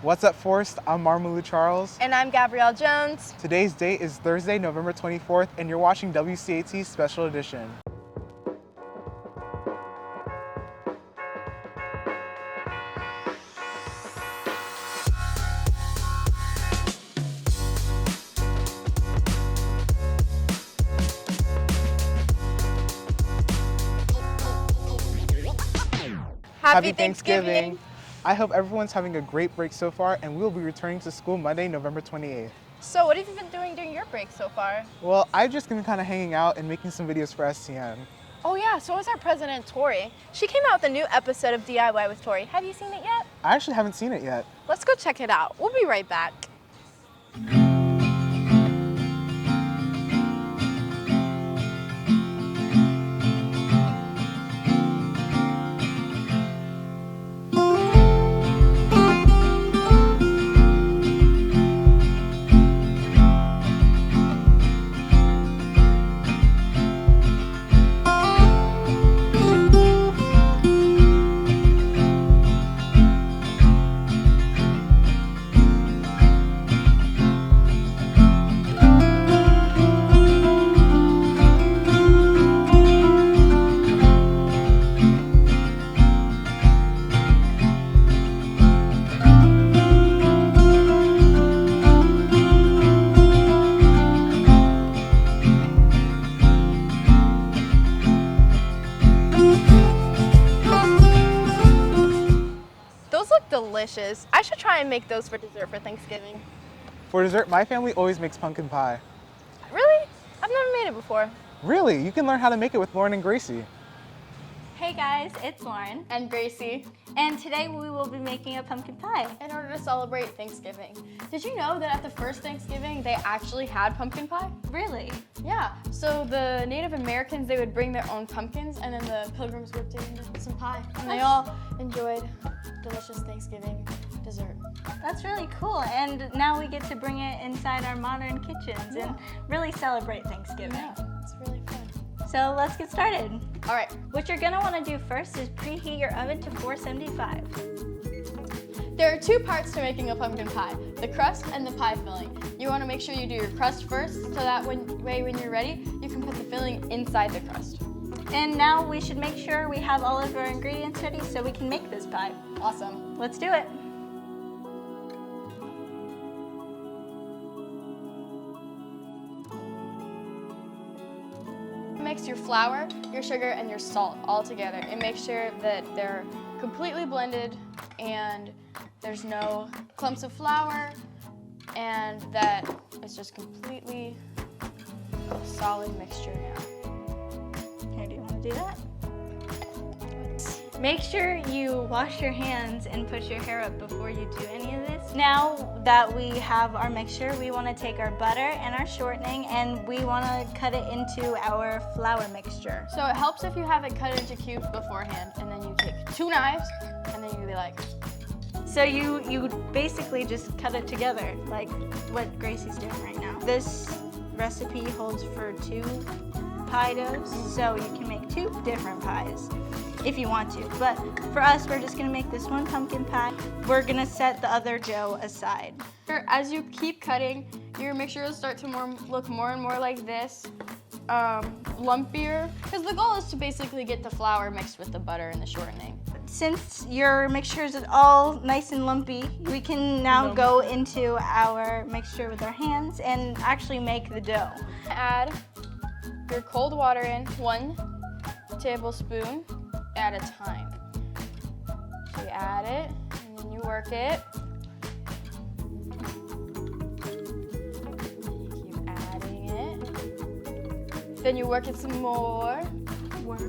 What's up, Forrest? I'm Marmalou Charles. And I'm Gabrielle Jones. Today's date is Thursday, November 24th, and you're watching WCAT Special Edition. Happy Thanksgiving! I hope everyone's having a great break so far, and we'll be returning to school Monday, November 28th. So what have you been doing during your break so far? Well, I've just been kind of hanging out and making some videos for STN. Oh yeah, so was our president, Tori. She came out with a new episode of DIY with Tori. Have you seen it yet? I actually haven't seen it yet. Let's go check it out. We'll be right back. Delicious. I should try and make those for dessert for Thanksgiving. For dessert, my family always makes pumpkin pie. Really? I've never made it before. Really? You can learn how to make it with Lauren and Gracie. Hey guys, it's Lauren. And Gracie. And today we will be making a pumpkin pie. In order to celebrate Thanksgiving. Did you know that at the first Thanksgiving, they actually had pumpkin pie? Really? Yeah. So the Native Americans, they would bring their own pumpkins, and then the Pilgrims whipped it into some pie. And they all enjoyed delicious Thanksgiving dessert. That's really cool. And now we get to bring it inside our modern kitchens and really celebrate Thanksgiving. Yeah, it's really fun. So let's get started. All right. What you're gonna wanna do first is preheat your oven to 475. There are two parts to making a pumpkin pie, the crust and the pie filling. You wanna make sure you do your crust first, so that way when you're ready, you can put the filling inside the crust. And now we should make sure we have all of our ingredients ready so we can make this pie. Awesome. Let's do it. Mix your flour, your sugar, and your salt all together and make sure that they're completely blended and there's no clumps of flour and that it's just completely a solid mixture now. Here, do you want to do that? Make sure you wash your hands and push your hair up before you do any of this. Now that we have our mixture, we want to take our butter and our shortening and we want to cut it into our flour mixture. So it helps if you have it cut into cubes beforehand, and then you take two knives and then you be like. So you basically just cut it together like what Gracie's doing right now. This recipe holds for 2 pie doughs, so you can make 2 different pies if you want to. But for us, we're just gonna make this one pumpkin pie. We're gonna set the other dough aside. As you keep cutting, your mixture will start to look more and more like this, lumpier, because the goal is to basically get the flour mixed with the butter and the shortening. Since your mixture is all nice and lumpy, we can now go into our mixture with our hands and actually make the dough. Add your cold water in, 1 tablespoon at a time. So you add it, and then you work it. You keep adding it. Then you work it some more. Work.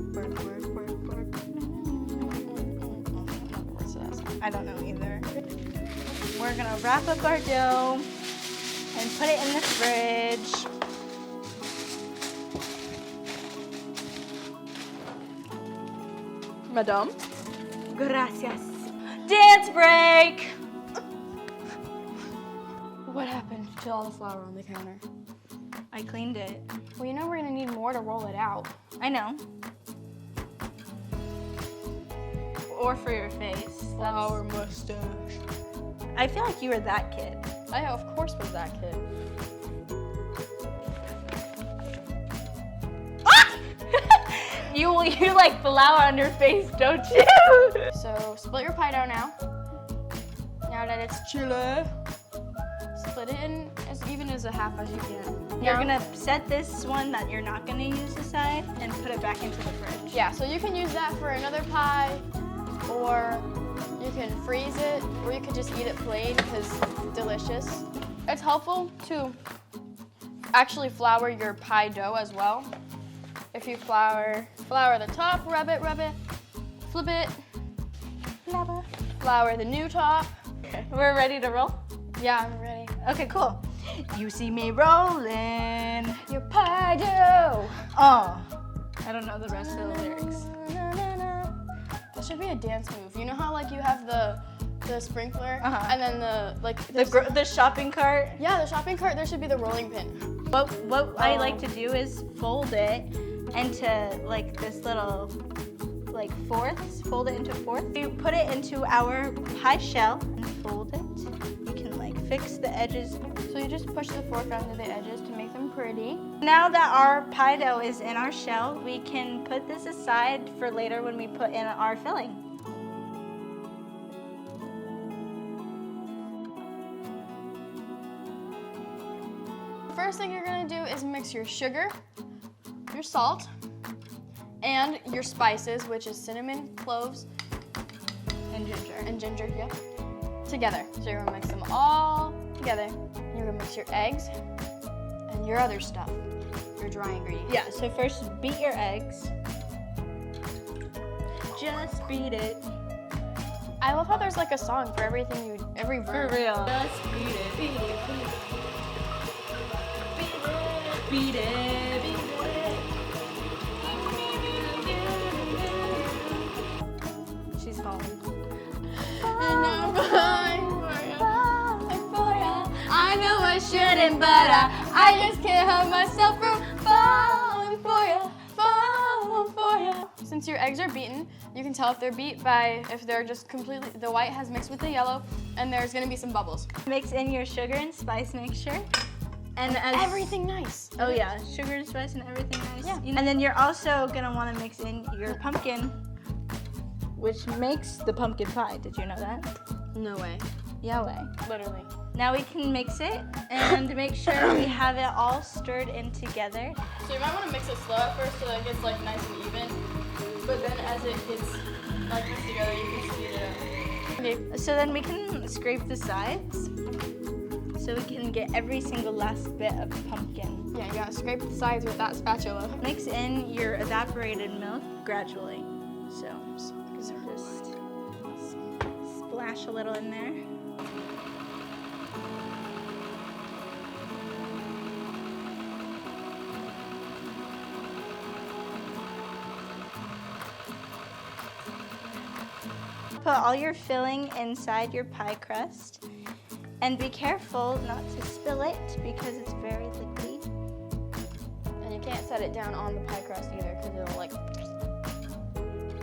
I don't know either. We're gonna wrap up our dough and put it in the fridge. Madame? Gracias. Dance break! What happened to all the flour on the counter? I cleaned it. Well, you know we're gonna need more to roll it out. I know. or for your face. Flower mustache. I feel like you were that kid. I, of course, was that kid. You like flour on your face, don't you? So split your pie dough now. Now that it's chilly, split it in as even as a half as you can. You're Now- gonna set this one that you're not gonna use aside and put it back into the fridge. Yeah, so you can use that for another pie, or you can freeze it, or you could just eat it plain because it's delicious. It's helpful to actually flour your pie dough as well. If you flour the top, rub it, flip it, flour the new top. Okay. We're ready to roll? Yeah, I'm ready. Okay, cool. You see me rolling. Your pie dough. Oh, I don't know the rest of the lyrics. That should be a dance move. You know how like you have the sprinkler and then The shopping cart. yeah, the shopping cart, there should be the rolling pin. What I like to do is fold it into like this little like fourths. Fold it into fourths. You put it into our pie shell and fold it. You can like fix the edges. So you just push the fork onto the edges to make them pretty. Now that our pie dough is in our shell, we can put this aside for later when we put in our filling. First thing you're gonna do is mix your sugar, your salt, and your spices, which is cinnamon, cloves, and ginger, yeah, together. So you're gonna mix them all together. You're gonna mix your eggs and your other stuff, your dry ingredients. Yeah, so first beat your eggs. Just beat it. I love how there's like a song for everything every verb. For real. Just beat it, beat it, beat it. Beat it. She's falling. And I'm falling for ya. I know I shouldn't, but I just can't help myself from falling for ya, falling for ya. Since your eggs are beaten, you can tell if they're beat by if they're just completely, the white has mixed with the yellow, and there's gonna be some bubbles. Mix in your sugar and spice mixture. And as Everything nice. Oh yeah, sugar and spice and everything nice. Yeah. And then you're also gonna want to mix in your pumpkin, which makes the pumpkin pie. Did you know that? No way. Yahweh. Literally. Now we can mix it and make sure we have it all stirred in together. So you might want to mix it slow at first so that it gets like nice and even. But then as it gets like this together, you can speed it up. Okay. So then we can scrape the sides so we can get every single last bit of pumpkin. Yeah, you gotta scrape the sides with that spatula. Mix in your evaporated milk gradually. So just splash a little in there. Put all your filling inside your pie crust. And be careful not to spill it because it's very liquidy. And you can't set it down on the pie crust either because it'll like...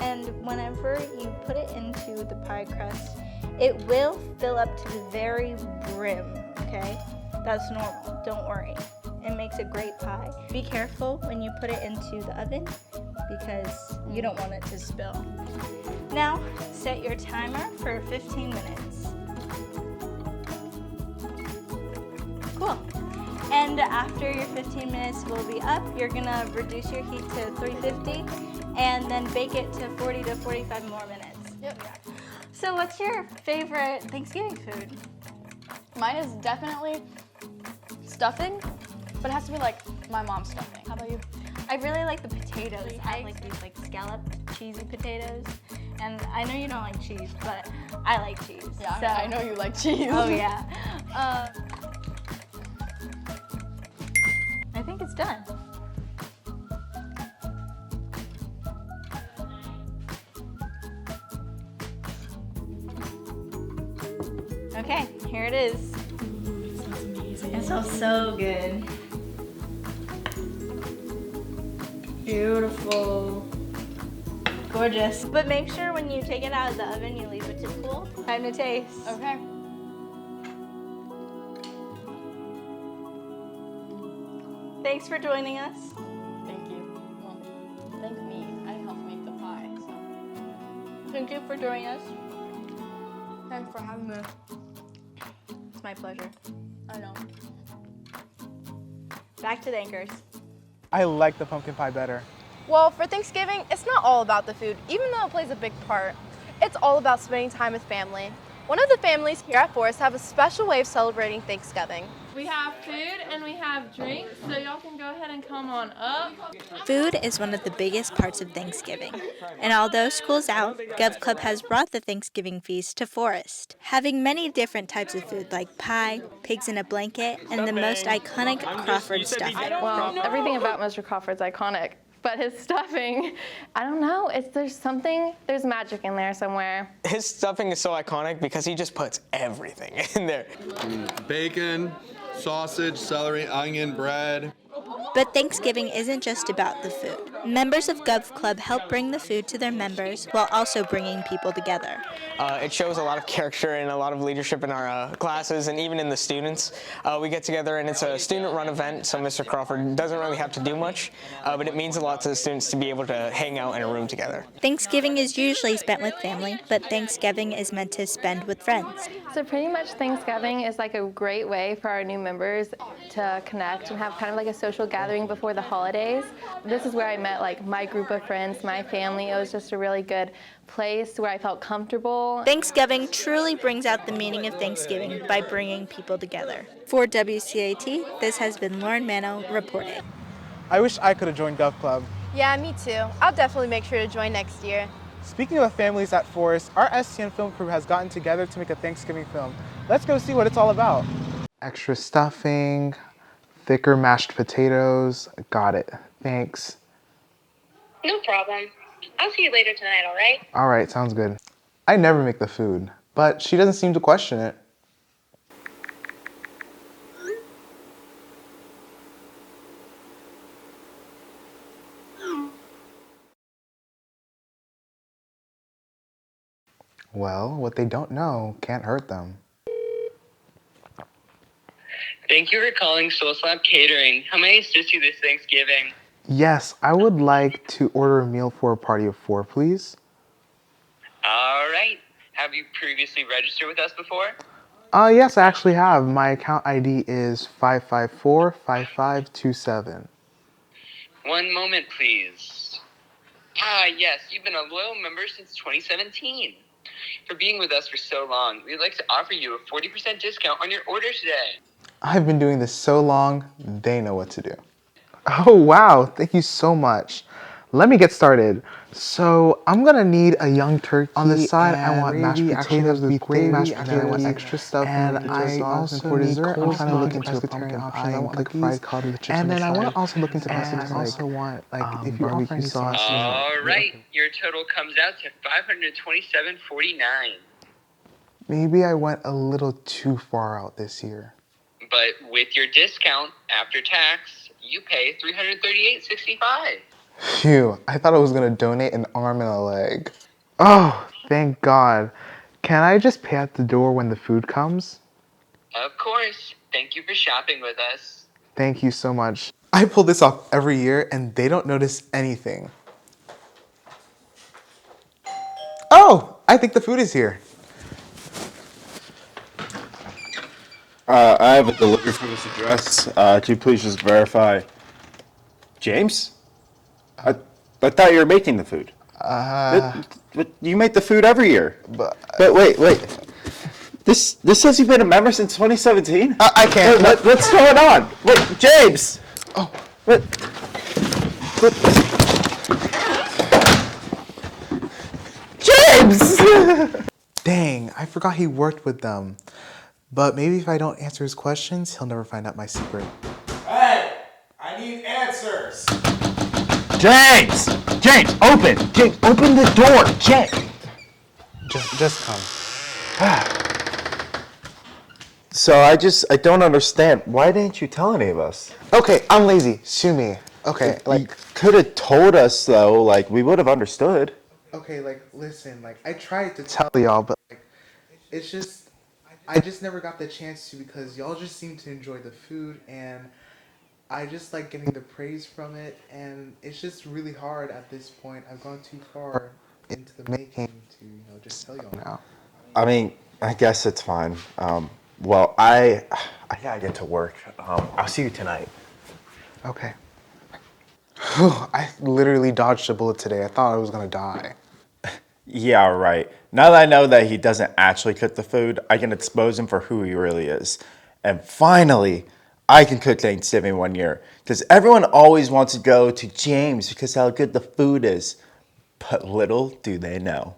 And whenever you put it into the pie crust, it will fill up to the very brim, okay? That's normal, don't worry. It makes a great pie. Be careful when you put it into the oven because you don't want it to spill. Now, set your timer for 15 minutes. Cool. And after your 15 minutes will be up, you're gonna reduce your heat to 350 and then bake it to 40 to 45 more minutes. Yep. So what's your favorite Thanksgiving food? Mine is definitely stuffing, but it has to be like my mom's stuffing. How about you? I really like the potatoes. I like these like scalloped cheesy potatoes. And I know you don't like cheese, but I like cheese. Yeah, so. I know you like cheese. Oh yeah. I think it's done. Okay, here it is. It smells so good. Beautiful. Gorgeous. But make sure when you take it out of the oven, you leave it to cool. Time to taste. Okay. Thanks for joining us. Thank you. Well, thank me. I helped make the pie, so. Thank you for joining us. Thanks for having me. It's my pleasure. I know. Back to the anchors. I like the pumpkin pie better. Well, for Thanksgiving, it's not all about the food, even though it plays a big part. It's all about spending time with family. One of the families here at Forest have a special way of celebrating Thanksgiving. We have food and we have drinks, so y'all can go ahead and come on up. Food is one of the biggest parts of Thanksgiving, and although school's out, Gov Club has brought the Thanksgiving feast to Forest, having many different types of food like pie, pigs in a blanket, and the most iconic Crawford stuffing. Well, everything about Mr. Crawford's iconic, but his stuffing, I don't know, there's magic in there somewhere. His stuffing is so iconic because he just puts everything in there. Bacon, sausage, celery, onion, bread. But Thanksgiving isn't just about the food. Members of Gov Club help bring the food to their members while also bringing people together. It shows a lot of character and a lot of leadership in our classes and even in the students. We get together and it's a student-run event, so Mr. Crawford doesn't really have to do much, but it means a lot to the students to be able to hang out in a room together. Thanksgiving is usually spent with family, but Thanksgiving is meant to spend with friends. So pretty much Thanksgiving is like a great way for our new members to connect and have kind of like a social gathering before the holidays. This is where I met like my group of friends, my family. It was just a really good place where I felt comfortable. Thanksgiving truly brings out the meaning of Thanksgiving by bringing people together. For WCAT, this has been Lauren Mano reporting. I wish I could have joined Gov Club. Yeah, me too. I'll definitely make sure to join next year. Speaking of families at Forest, our STN film crew has gotten together to make a Thanksgiving film. Let's go see what it's all about. Extra stuffing, thicker mashed potatoes. Got it. Thanks. No problem. I'll see you later tonight, all right? All right, sounds good. I never make the food, but she doesn't seem to question it. Well, what they don't know can't hurt them. Thank you for calling Soul Slap Catering. How may I assist you this Thanksgiving? Yes, I would like to order a meal for a party of 4, please. All right. Have you previously registered with us before? Yes, I actually have. My account ID is 554-5527. One moment, please. Yes, you've been a loyal member since 2017. For being with us for so long, we'd like to offer you a 40% discount on your order today. I've been doing this so long, they know what to do. Oh, wow. Thank you so much. Let me get started. So I'm gonna need a young turkey. On the side, I want mashed potatoes with gravy, mashed potatoes, I want extra stuff, and I also for dessert, I'm trying to look into a pumpkin pie. I want like fried cod with chips, and then I want to also look into pasta. I also want like if you offer any sauce. All right, your total comes out to $527.49. Maybe I went a little too far out this year. But with your discount after tax, you pay $338.65. Phew, I thought I was gonna donate an arm and a leg. Oh, thank God. Can I just pay at the door when the food comes? Of course. Thank you for shopping with us. Thank you so much. I pull this off every year and they don't notice anything. Oh, I think the food is here. I have a delivery for this address. Could you please just verify? James? I thought you were making the food. But you make the food every year. But wait. This says you've been a member since 2017? I can't. What's going on? Wait, James! Oh. What? James! Dang, I forgot he worked with them. But maybe if I don't answer his questions, he'll never find out my secret. Hey! I need answers! James! James, open! James, open the door! James! Just come. So I don't understand. Why didn't you tell any of us? Okay, I'm lazy. Sue me. Okay, You could have told us though, like we would have understood. Okay, listen, I tried to tell y'all, but it's just, I just never got the chance to because y'all just seem to enjoy the food and I just like getting the praise from it, and it's just really hard at this point. I've gone too far into the making to, just tell y'all now. I mean, I guess it's fine. Well, I gotta get to work. I'll see you tonight. Okay. I literally dodged a bullet today. I thought I was gonna die. Yeah, right. Now that I know that he doesn't actually cook the food, I can expose him for who he really is. And finally, I can cook Thanksgiving one year. Because everyone always wants to go to James because how good the food is. But little do they know.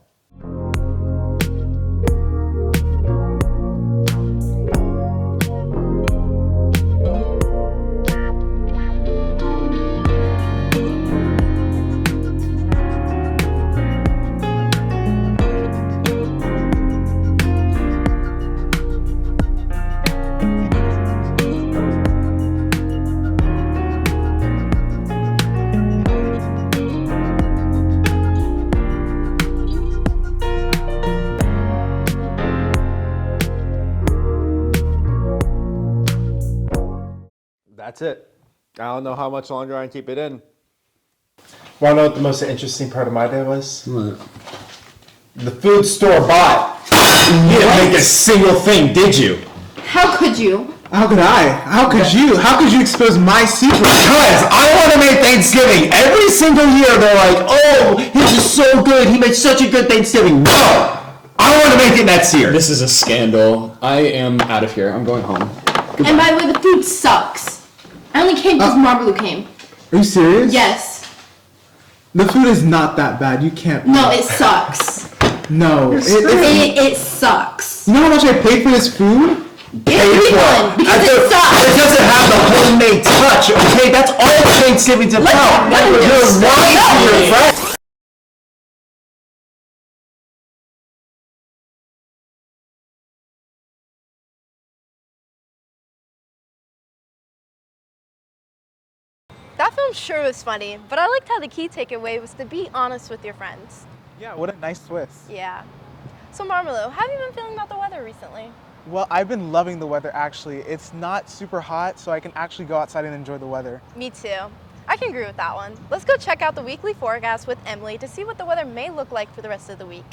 That's it. I don't know how much longer I can keep it in. Want to know what the most interesting part of my day was? What? The food store bought. You didn't make a single thing, did you? How could you? How could I? How could you? How could you expose my secret? Because I want to make Thanksgiving. Every single year they're like, oh, his is so good. He made such a good Thanksgiving. No! I want to make it next year. This is a scandal. I am out of here. I'm going home. Goodbye. And by the way, the food sucks. I only came because Marbleu came. Are you serious? Yes. The food is not that bad. You can't. No, it sucks. No. It sucks. You know how much I paid for this food? Get a refund because it sucks. It doesn't have the homemade touch, okay? That's all Thanksgiving's about. You're lying to your friends. That film sure was funny, but I liked how the key takeaway was to be honest with your friends. Yeah, what a nice twist. Yeah. So Marmalou, how have you been feeling about the weather recently? Well, I've been loving the weather actually. It's not super hot, so I can actually go outside and enjoy the weather. Me too. I can agree with that one. Let's go check out the weekly forecast with Emily to see what the weather may look like for the rest of the week.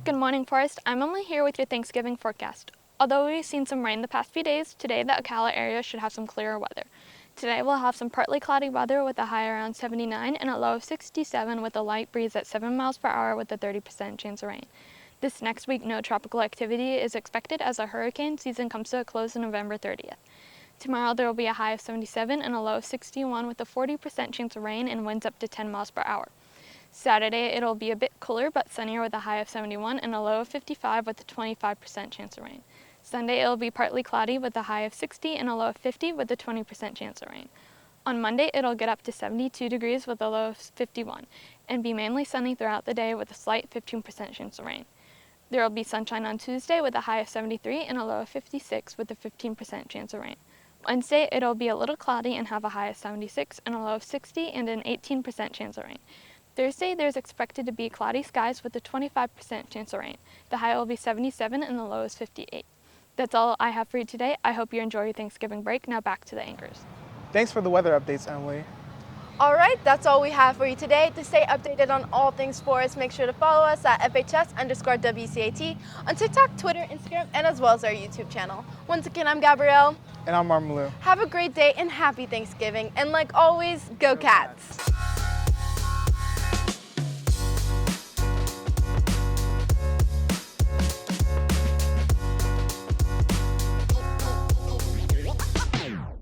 Good morning, Forest. I'm Emily here with your Thanksgiving forecast. Although we've seen some rain the past few days, today the Ocala area should have some clearer weather. Today we'll have some partly cloudy weather with a high around 79 and a low of 67 with a light breeze at 7 miles per hour with a 30% chance of rain. This next week, no tropical activity is expected as our hurricane season comes to a close on November 30th. Tomorrow there will be a high of 77 and a low of 61 with a 40% chance of rain and winds up to 10 miles per hour. Saturday it'll be a bit cooler but sunnier with a high of 71 and a low of 55 with a 25% chance of rain. Sunday it'll be partly cloudy with a high of 60 and a low of 50 with a 20% chance of rain. On Monday it'll get up to 72 degrees with a low of 51 and be mainly sunny throughout the day with a slight 15% chance of rain. There will be sunshine on Tuesday with a high of 73 and a low of 56 with a 15% chance of rain. Wednesday it'll be a little cloudy and have a high of 76 and a low of 60 and an 18% chance of rain. Thursday there's expected to be cloudy skies with a 25% chance of rain. The high will be 77 and the low is 58. That's all I have for you today. I hope you enjoy your Thanksgiving break. Now back to the anchors. Thanks for the weather updates, Emily. All right, that's all we have for you today. To stay updated on all things sports, make sure to follow us at FHS_WCAT on TikTok, Twitter, Instagram, and as well as our YouTube channel. Once again, I'm Gabrielle. And I'm Marmalou. Have a great day and happy Thanksgiving. And like always, go Cats!